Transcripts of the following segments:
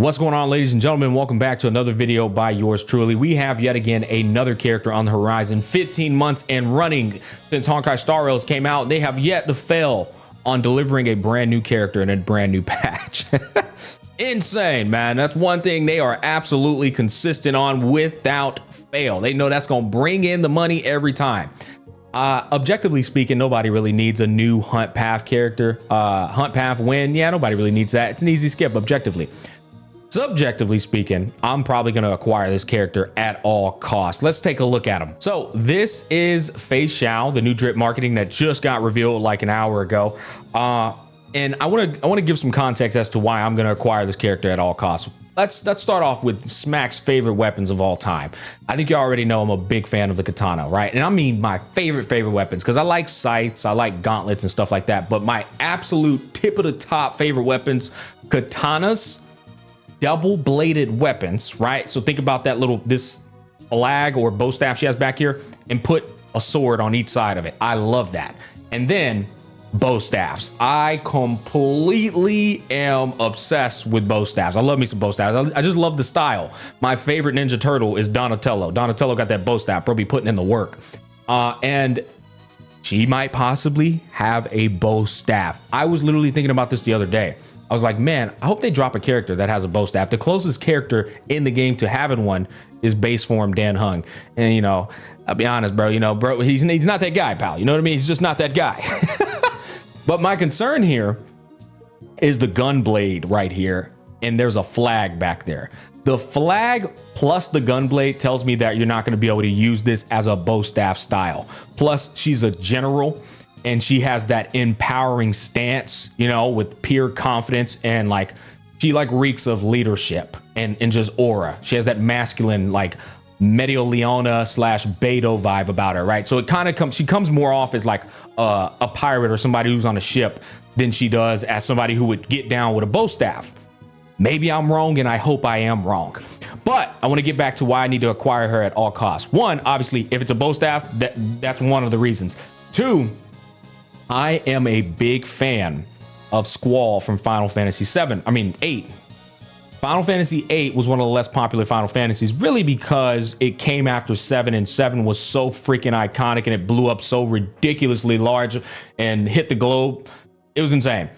What's going on, ladies and gentlemen? Welcome back to another video by yours truly. We have yet again another character on the horizon. 15 months and running since Honkai Star Rails came out. They have yet to fail on delivering a brand new character and a brand new patch. Insane, man. That's one thing they are absolutely consistent on without fail. They know that's going to bring in the money every time. Objectively speaking, nobody really needs a new Hunt Path character. Hunt Path win, yeah, nobody really needs that. It's an easy skip objectively. Subjectively speaking, I'm probably going to acquire this character at all costs. Let's take a look at him. So this is FEIXIAO, the new drip marketing that just got revealed like an hour ago. And I want to give some context as to why I'm going to acquire this character at all costs. Let's start off with Smack's favorite weapons of all time. I think you already know I'm a big fan of the katana, right? And I mean my favorite weapons, because I like scythes, I like gauntlets and stuff like that. But my absolute tip of the top favorite weapons, katanas, double-bladed weapons, right? So think about that this flag or bow staff she has back here and put a sword on each side of it. I love that. And then bow staffs. I completely am obsessed with bow staffs. I love me some bow staffs. I just love the style. My favorite Ninja Turtle is Donatello. Donatello got that bow staff, probably putting in the work. And she might possibly have a bow staff. I was literally thinking about this the other day. I was like, man, I hope they drop a character that has a bow staff. The closest character in the game to having one is base form Dan Hung. And, you know, I'll be honest, bro, he's not that guy, pal. You know what I mean? He's just not that guy. But my concern here is the gun blade right here. And there's a flag back there. The flag plus the gun blade tells me that you're not going to be able to use this as a bow staff style. Plus, she's a general. And she has that empowering stance, you know, with pure confidence, and like she like reeks of leadership and just aura. She has that masculine like Medio-Leona / Beto vibe about her, right? So it kind of she comes more off as like a pirate or somebody who's on a ship than she does as somebody who would get down with a bow staff. Maybe I'm wrong, and I hope I am wrong. But I want to get back to why I need to acquire her at all costs. One, obviously, if it's a bow staff, that's one of the reasons. Two, I am a big fan of Squall from Final Fantasy VIII. Final Fantasy VIII was one of the less popular Final Fantasies, really because it came after 7, and 7 was so freaking iconic and it blew up so ridiculously large and hit the globe. It was insane.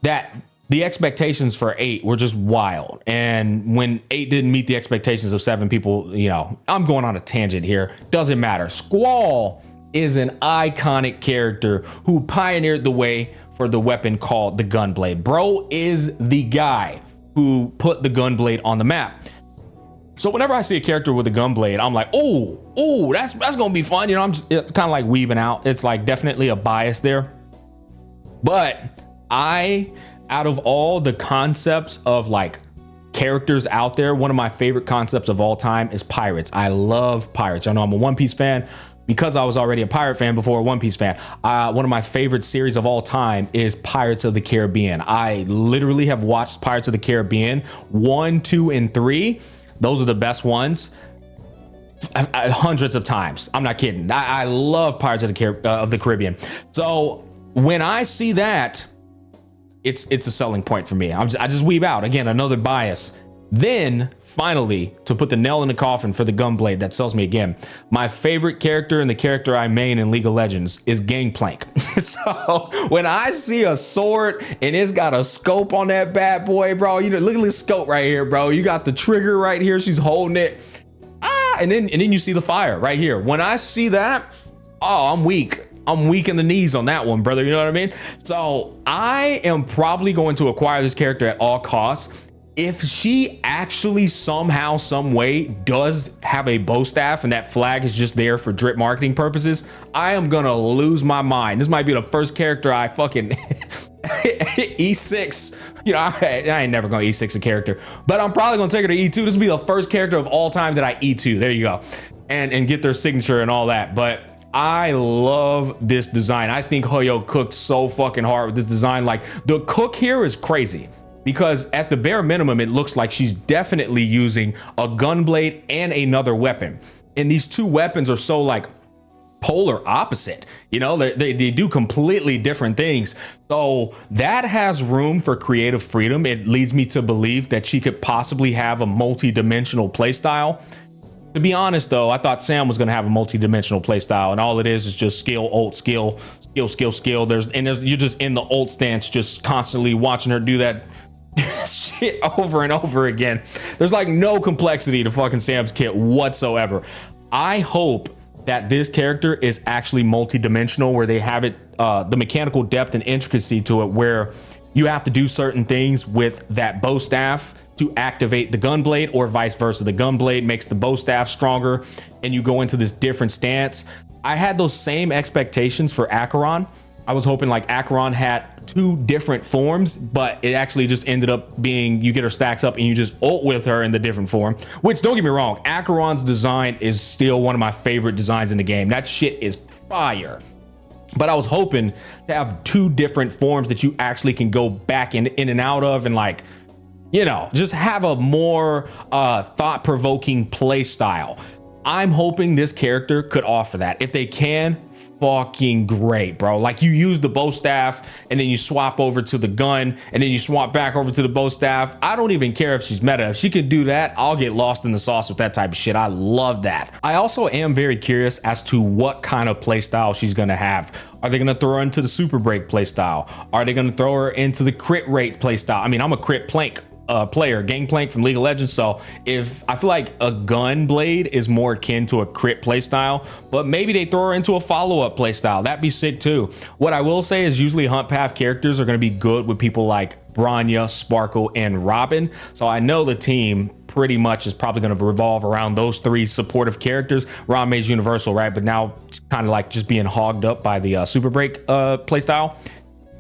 That the expectations for 8 were just wild. And when 8 didn't meet the expectations of 7, people, you know, I'm going on a tangent here. Doesn't matter. Squall is an iconic character who pioneered the way for the weapon called the Gunblade. Bro is the guy who put the Gunblade on the map. So whenever I see a character with a Gunblade, I'm like, oh, that's gonna be fun. You know, I'm just kind of like weaving out. It's like definitely a bias there. But out of all the concepts of like characters out there, one of my favorite concepts of all time is pirates. I love pirates. I know I'm a One Piece fan, because I was already a pirate fan before a One Piece fan. One of my favorite series of all time is Pirates of the Caribbean. I literally have watched Pirates of the Caribbean 1, 2, and 3. Those are the best ones. Hundreds of times. I'm not kidding. I love Pirates of the Caribbean. So when I see that, it's a selling point for me. I just weave out. Again, another bias. Then, finally, to put the nail in the coffin for the Gunblade that sells me again, my favorite character and the character I main in League of Legends is Gangplank. So when I see a sword and it's got a scope on that bad boy, bro, you know, look at this scope right here, bro. You got the trigger right here. She's holding it. And then you see the fire right here. When I see that, oh, I'm weak. I'm weak in the knees on that one, brother. You know what I mean? So I am probably going to acquire this character at all costs. If she actually somehow, some way does have a bow staff and that flag is just there for drip marketing purposes, I am gonna lose my mind. This might be the first character I fucking E6. You know, I ain't never gonna E6 a character, but I'm probably gonna take her to E2. This will be the first character of all time that I E2. There you go. And get their signature and all that. But I love this design. I think Hoyo cooked so fucking hard with this design. Like, the cook here is crazy, because at the bare minimum, it looks like she's definitely using a gunblade and another weapon. And these two weapons are so like polar opposite. You know, they do completely different things. So that has room for creative freedom. It leads me to believe that she could possibly have a multi-dimensional playstyle. To be honest, though, I thought Sam was going to have a multi-dimensional playstyle, and all it is just skill, ult, skill, skill, skill, skill. You're just in the ult stance, just constantly watching her do that shit over and over again. There's like no complexity to fucking Sam's kit whatsoever. I hope that this character is actually multi-dimensional, where they have it, the mechanical depth and intricacy to it, where you have to do certain things with that bow staff to activate the gun blade, or vice versa. The gun blade makes the bow staff stronger, and you go into this different stance. I had those same expectations for Acheron. I was hoping like Acheron had 2 different forms, but it actually just ended up being, you get her stacks up and you just ult with her in the different form, which, don't get me wrong, Acheron's design is still one of my favorite designs in the game. That shit is fire. But I was hoping to have 2 different forms that you actually can go back in and out of, and like, you know, just have a more thought-provoking play style. I'm hoping this character could offer that. If they can, fucking great, bro. Like, you use the bow staff and then you swap over to the gun and then you swap back over to the bow staff. I don't even care if she's meta. If she could do that, I'll get lost in the sauce with that type of shit. I love that. I also am very curious as to what kind of play style she's gonna have. Are they gonna throw her into the super break play style? Are they gonna throw her into the crit rate play style? I mean, I'm a crit plank player, Gangplank from League of Legends, so if I feel like a gun blade is more akin to a crit playstyle, but maybe they throw her into a follow-up playstyle. That'd be sick too. What I will say is usually hunt path characters are going to be good with people like Branya, Sparkle, and Robin, so I know the team pretty much is probably going to revolve around those 3 supportive characters. Rame's universal, right? But now kind of like just being hogged up by the super break playstyle.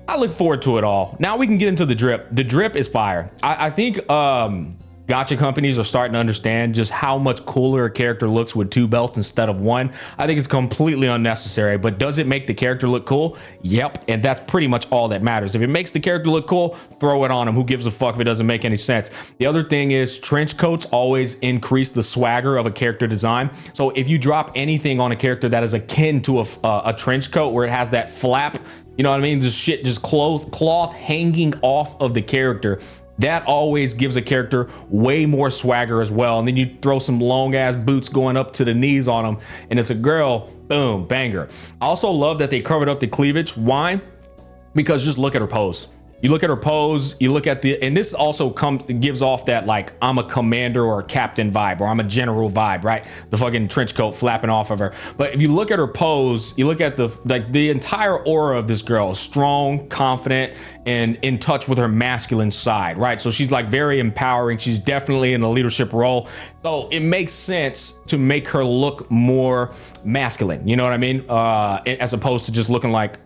I look forward to it all. Now we can get into the drip. The drip is fire. I think gacha companies are starting to understand just how much cooler a character looks with 2 belts instead of 1. I think it's completely unnecessary, but does it make the character look cool? Yep, and that's pretty much all that matters. If it makes the character look cool, throw it on him. Who gives a fuck if it doesn't make any sense? The other thing is trench coats always increase the swagger of a character design. So if you drop anything on a character that is akin to a trench coat where it has that flap, you know what I mean? Just shit, just cloth hanging off of the character. That always gives a character way more swagger as well. And then you throw some long ass boots going up to the knees on them, and it's a girl, boom, banger. I also love that they covered up the cleavage. Why? Because just look at her pose. You look at her pose, you look at and this also gives off that like I'm a commander or a captain vibe, or I'm a general vibe, right? The fucking trench coat flapping off of her. But if you look at her pose, you look at the entire aura of this girl is strong, confident, and in touch with her masculine side, right? So she's like very empowering. She's definitely in a leadership role. So it makes sense to make her look more masculine, you know what I mean? As opposed to just looking like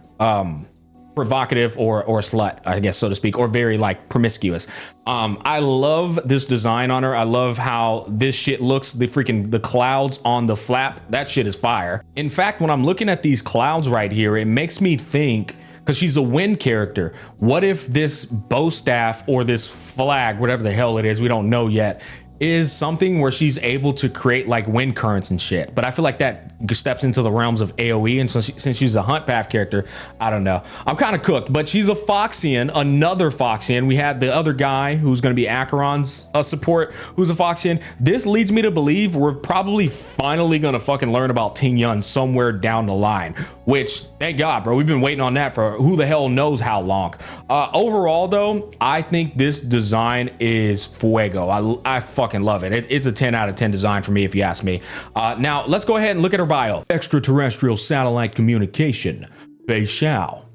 provocative or slut, I guess, so to speak, or very like promiscuous. I love this design on her. I love how this shit looks. The clouds on the flap, that shit is fire. In fact, when I'm looking at these clouds right here, it makes me think, because she's a wind character, what if this bow staff or this flag, whatever the hell it is, we don't know yet, is something where she's able to create like wind currents and shit. But I feel like that steps into the realms of AoE, and since she's a hunt path character, I don't know. I'm kind of cooked, but she's a Foxian, another Foxian. We had the other guy who's going to be Acheron's support, who's a Foxian. This leads me to believe we're probably finally going to fucking learn about Ting Yun somewhere down the line, which, thank God, bro. We've been waiting on that for who the hell knows how long. Overall, though, I think this design is fuego. I fucking love it. It's a 10 out of 10 design for me, if you ask me. Now, let's go ahead and look at her bio. Extraterrestrial satellite communication, FEIXIAO.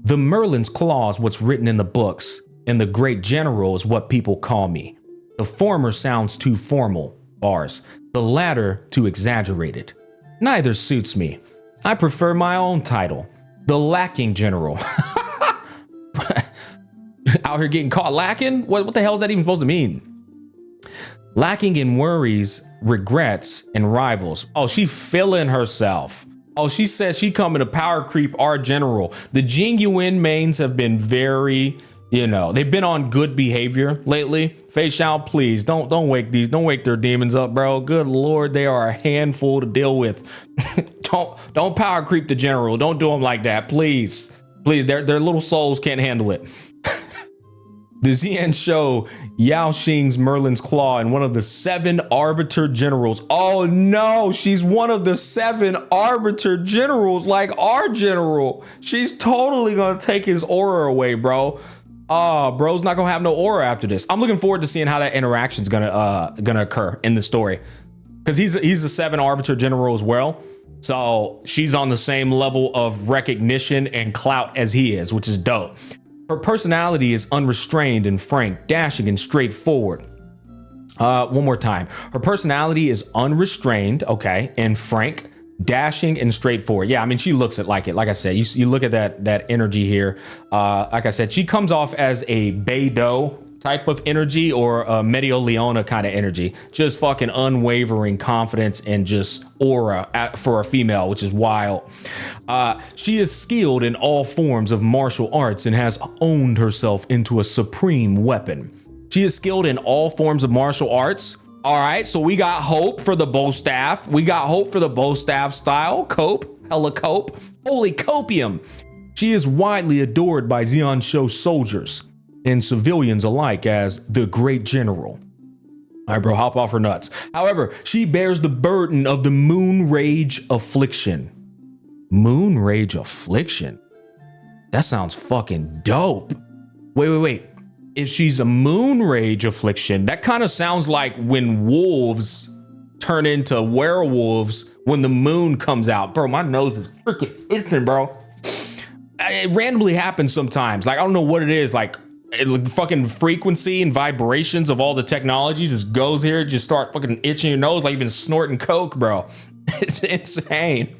The Merlin's Claw is what's written in the books, and the Great General is what people call me. The former sounds too formal, bars. The latter too exaggerated. Neither suits me. I prefer my own title, the Lacking General. Out here getting caught lacking? What the hell is that even supposed to mean? Lacking in worries, regrets, and rivals. Oh, she feeling herself. Oh, she says she coming to power creep our general. The Jingyuan mains have been very, they've been on good behavior lately. FEIXIAO, please don't wake their demons up, bro. Good Lord, they are a handful to deal with. Don't power creep the general. Don't do them like that, please. Please, their little souls can't handle it. The Xian show Yao Xing's Merlin's Claw and one of the 7 Arbiter Generals. Oh no, she's one of the 7 Arbiter Generals, like our general. She's totally gonna take his aura away, bro. Bro's not gonna have no aura after this. I'm looking forward to seeing how that interaction's gonna occur in the story, because he's a 7 Arbiter General as well. So she's on the same level of recognition and clout as he is, which is dope. Her personality is unrestrained and frank, dashing and straightforward. One more time. Her personality is unrestrained, okay, and frank, dashing and straightforward. Yeah, I mean, she looks it. Like I said, you look at that energy here. Like I said, she comes off as a Beidou type of energy, or a Medio-Leona kind of energy. Just fucking unwavering confidence and just aura for a female, which is wild. She is skilled in all forms of martial arts and has owned herself into a supreme weapon. She is skilled in all forms of martial arts. All right, so we got hope for the bow staff. We got hope for the bow staff style. Cope, hella cope. Holy copium. She is widely adored by Xian Show soldiers and civilians alike as the great general. All right, bro, hop off her nuts. However, she bears the burden of the moon rage affliction. Moon rage affliction? That sounds fucking dope. Wait. If she's a moon rage affliction, that kind of sounds like when wolves turn into werewolves when the moon comes out. Bro, my nose is freaking itching, bro. It randomly happens sometimes. Like, I don't know what it is. Like, fucking frequency and vibrations of all the technology just goes here, just start fucking itching your nose like you've been snorting coke, bro. It's insane.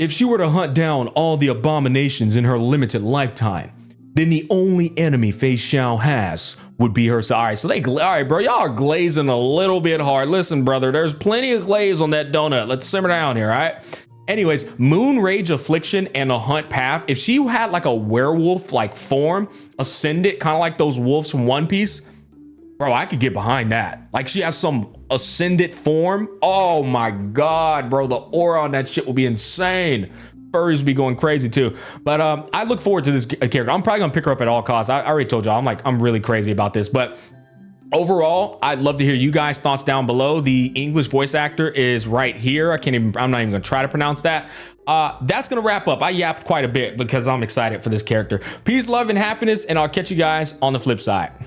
If she were to hunt down all the abominations in her limited lifetime, then the only enemy FEIXIAO has would be her. All right, so all right, bro, y'all are glazing a little bit hard. Listen, brother, there's plenty of glaze on that donut. Let's simmer down here, all right? Anyways, moon rage affliction and a hunt path. If she had like a werewolf like form, ascendant, kind of like those wolves from One Piece, bro, I could get behind that. Like, she has some ascendant form. Oh my God, bro, the aura on that shit will be insane. Furries will be going crazy too. But I look forward to this character. I'm probably gonna pick her up at all costs. I already told y'all, I'm really crazy about this, but overall, I'd love to hear you guys' thoughts down below. The English voice actor is right here. I'm not even gonna try to pronounce that. That's gonna wrap up. I yapped quite a bit because I'm excited for this character. Peace, love, and happiness, and I'll catch you guys on the flip side.